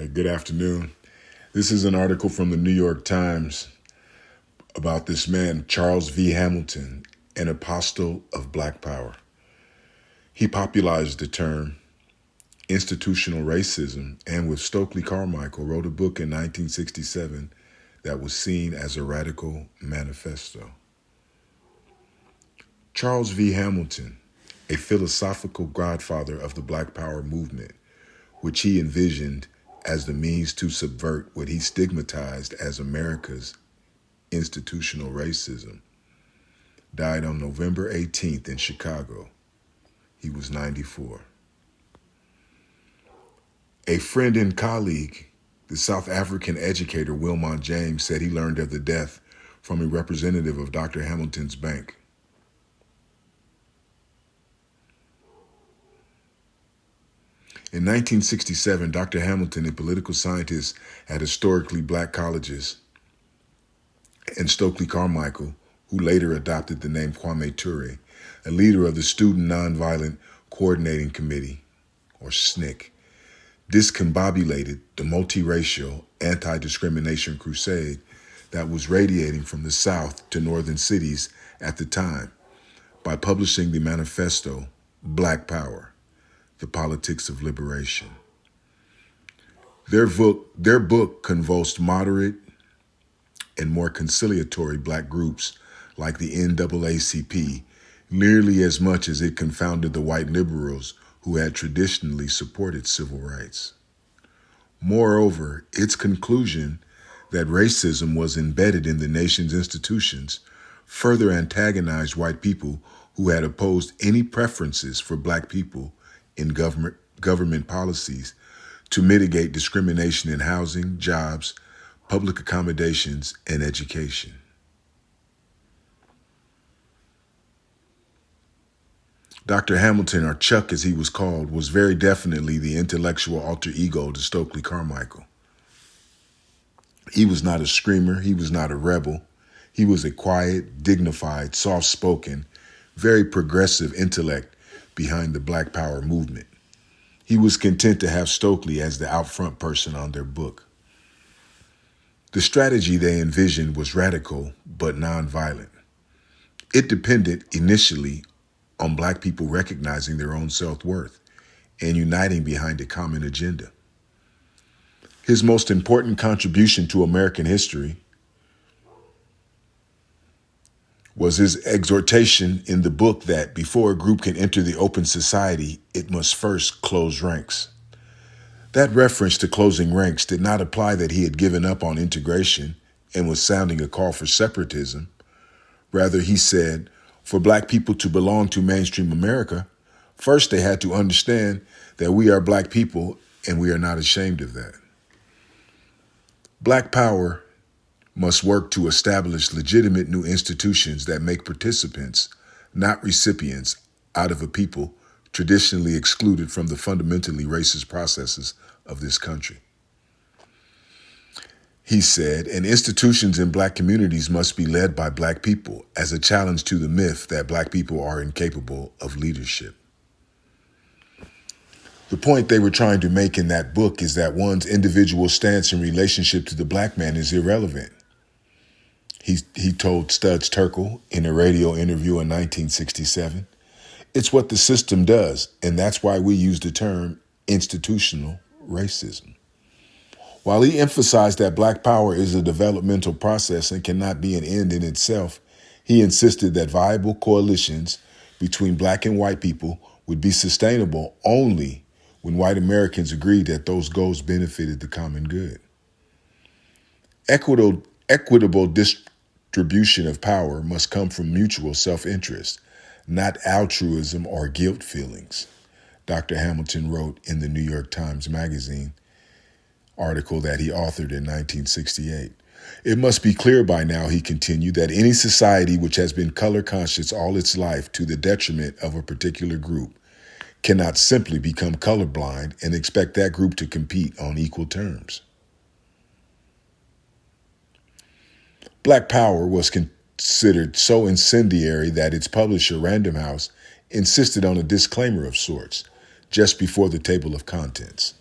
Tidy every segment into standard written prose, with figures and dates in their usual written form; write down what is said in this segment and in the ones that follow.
Good afternoon. This is an article from the New York Times about this man, Charles V. Hamilton, an apostle of Black power. He popularized the term institutional racism and with Stokely Carmichael wrote a book in 1967 that was seen as a radical manifesto. Charles V. Hamilton, a philosophical godfather of the Black Power movement, which he envisioned as the means to subvert what he stigmatized as America's institutional racism, died on November 18th in Chicago. He was 94. A friend and colleague, the South African educator Wilmot James, said he learned of the death from a representative of Dr. Hamilton's bank. In 1967, Dr. Hamilton, a political scientist at historically black colleges, and Stokely Carmichael, who later adopted the name Kwame Ture, a leader of the Student Nonviolent Coordinating Committee, or SNCC, discombobulated the multiracial anti-discrimination crusade that was radiating from the South to northern cities at the time by publishing the manifesto, Black Power, The Politics of Liberation. Their book convulsed moderate and more conciliatory black groups like the NAACP nearly as much as it confounded the white liberals who had traditionally supported civil rights. Moreover, its conclusion that racism was embedded in the nation's institutions further antagonized white people who had opposed any preferences for black people in government policies to mitigate discrimination in housing, jobs, public accommodations, and education. Dr. Hamilton, or Chuck as he was called, was very definitely the intellectual alter ego to Stokely Carmichael. He was not a screamer, he was not a rebel. He was a quiet, dignified, soft-spoken, very progressive intellect behind the Black Power movement. He was content to have Stokely as the out-front person on their book. The strategy they envisioned was radical but nonviolent. It depended initially on black people recognizing their own self-worth and uniting behind a common agenda. His most important contribution to American history was his exhortation in the book that before a group can enter the open society, it must first close ranks. That reference to closing ranks did not imply that he had given up on integration and was sounding a call for separatism. Rather, he said, for black people to belong to mainstream America, first they had to understand that we are black people and we are not ashamed of that. Black power must work to establish legitimate new institutions that make participants, not recipients, out of a people traditionally excluded from the fundamentally racist processes of this country. He said, and institutions in black communities must be led by black people as a challenge to the myth that black people are incapable of leadership. The point they were trying to make in that book is that one's individual stance in relationship to the black man is irrelevant. He told Studs Terkel in a radio interview in 1967, it's what the system does, and that's why we use the term institutional racism. While he emphasized that black power is a developmental process and cannot be an end in itself, he insisted that viable coalitions between black and white people would be sustainable only when white Americans agreed that those goals benefited the common good. Equitable distribution of power must come from mutual self-interest, not altruism or guilt feelings, Dr. Hamilton wrote in the New York Times Magazine article that he authored in 1968. It must be clear by now, he continued, that any society which has been color conscious all its life to the detriment of a particular group cannot simply become colorblind and expect that group to compete on equal terms. Black Power was considered so incendiary that its publisher, Random House, insisted on a disclaimer of sorts just before the table of contents.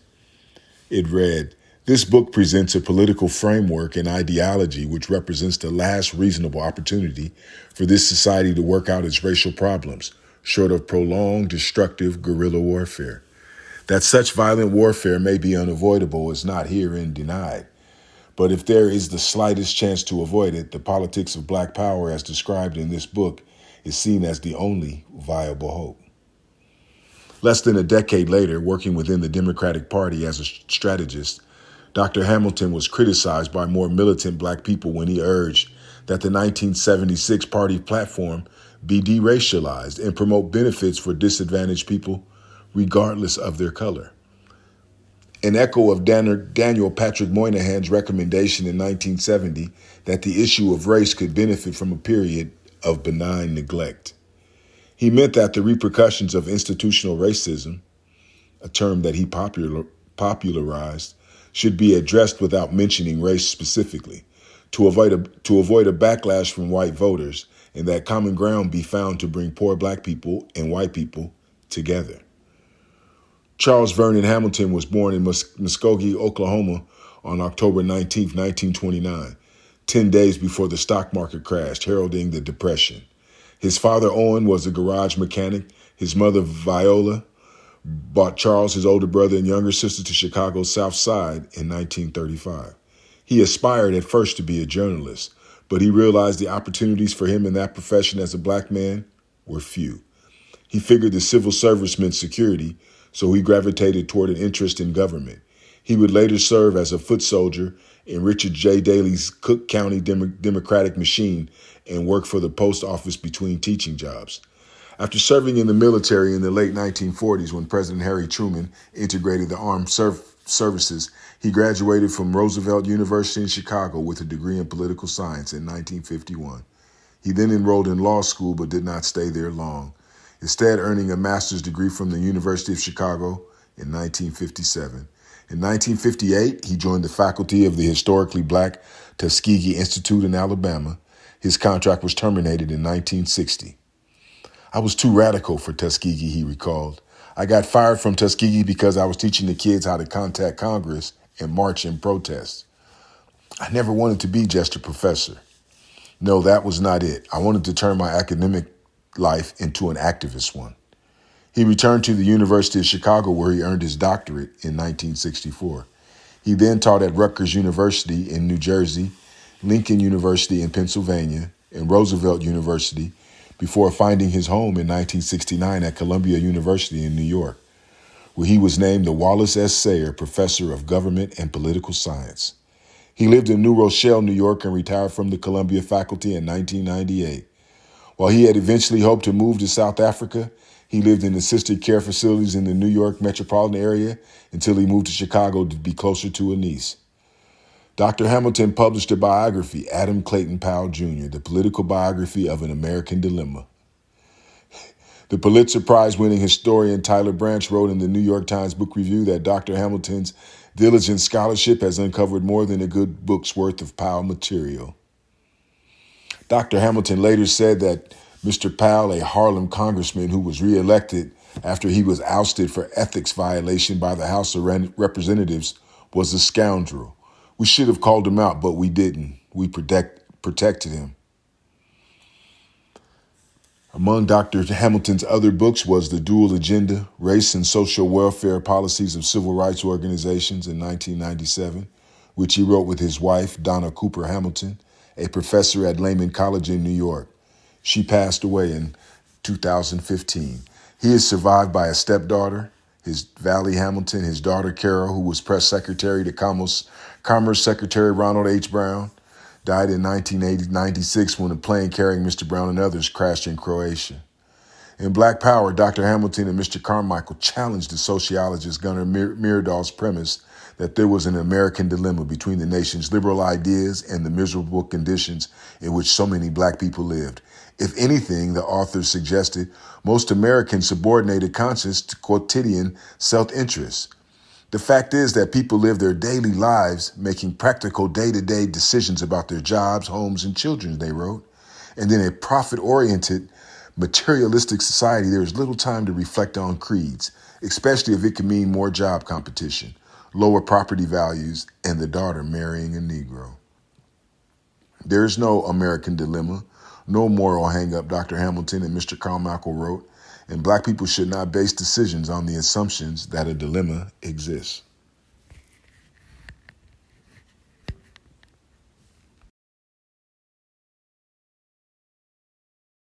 It read, This book presents a political framework and ideology which represents the last reasonable opportunity for this society to work out its racial problems, short of prolonged, destructive guerrilla warfare. That such violent warfare may be unavoidable is not herein denied. But if there is the slightest chance to avoid it, the politics of black power as described in this book is seen as the only viable hope. Less than a decade later, working within the Democratic Party as a strategist, Dr. Hamilton was criticized by more militant black people when he urged that the 1976 party platform be deracialized and promote benefits for disadvantaged people regardless of their color. An echo of Daniel Patrick Moynihan's recommendation in 1970 that the issue of race could benefit from a period of benign neglect. He meant that the repercussions of institutional racism, a term that he popularized, should be addressed without mentioning race specifically, to avoid a backlash from white voters, and that common ground be found to bring poor black people and white people together. Charles Vernon Hamilton was born in Muskogee, Oklahoma on October 19, 1929, 10 days before the stock market crashed, heralding the Depression. His father, Owen, was a garage mechanic. His mother, Viola, brought Charles, his older brother and younger sister, to Chicago's South Side in 1935. He aspired at first to be a journalist, but he realized the opportunities for him in that profession as a black man were few. He figured the civil service meant security, so he gravitated toward an interest in government. He would later serve as a foot soldier in Richard J. Daley's Cook County Democratic Machine and work for the post office between teaching jobs. After serving in the military in the late 1940s when President Harry Truman integrated the armed services, he graduated from Roosevelt University in Chicago with a degree in political science in 1951. He then enrolled in law school but did not stay there long, instead earning a master's degree from the University of Chicago in 1957. In 1958, he joined the faculty of the historically black Tuskegee Institute in Alabama. His contract was terminated in 1960. I was too radical for Tuskegee, he recalled. I got fired from Tuskegee because I was teaching the kids how to contact Congress and march in protest. I never wanted to be just a professor. No, that was not it. I wanted to turn my academic life into an activist one. He returned to the University of Chicago where he earned his doctorate in 1964. He then taught at Rutgers University in New Jersey, Lincoln University in Pennsylvania, and Roosevelt University before finding his home in 1969 at Columbia University in New York, where he was named the Wallace S. Sayre Professor of Government and Political Science. He lived in New Rochelle, New York, and retired from the Columbia faculty in 1998. While he had eventually hoped to move to South Africa, he lived in assisted care facilities in the New York metropolitan area until he moved to Chicago to be closer to a niece. Dr. Hamilton published a biography, Adam Clayton Powell, Jr., The Political Biography of an American Dilemma. The Pulitzer Prize-winning historian Tyler Branch wrote in the New York Times Book Review that Dr. Hamilton's diligent scholarship has uncovered more than a good book's worth of Powell material. Dr. Hamilton later said that Mr. Powell, a Harlem congressman who was reelected after he was ousted for ethics violation by the House of Representatives, was a scoundrel. We should have called him out, but we didn't. We protected him. Among Dr. Hamilton's other books was The Dual Agenda, Race and Social Welfare Policies of Civil Rights Organizations in 1997, which he wrote with his wife, Donna Cooper Hamilton, a professor at Lehman College in New York. She passed away in 2015. He is survived by a stepdaughter, his Valley Hamilton, his daughter Carol, who was press secretary to Commerce Secretary Ronald H. Brown, died in 1996 when a plane carrying Mr. Brown and others crashed in Croatia. In Black Power, Dr. Hamilton and Mr. Carmichael challenged the sociologist Gunnar Myrdal's premise that there was an American dilemma between the nation's liberal ideas and the miserable conditions in which so many black people lived. If anything, the authors suggested, most Americans subordinated conscience to quotidian self-interest. The fact is that people live their daily lives making practical day-to-day decisions about their jobs, homes, and children, they wrote. And in a profit-oriented, materialistic society, there is little time to reflect on creeds, especially if it can mean more job competition. lower property values, and the daughter marrying a Negro. There is no American dilemma, no moral hang-up, Dr. Hamilton and Mr. Carmichael wrote, and black people should not base decisions on the assumptions that a dilemma exists.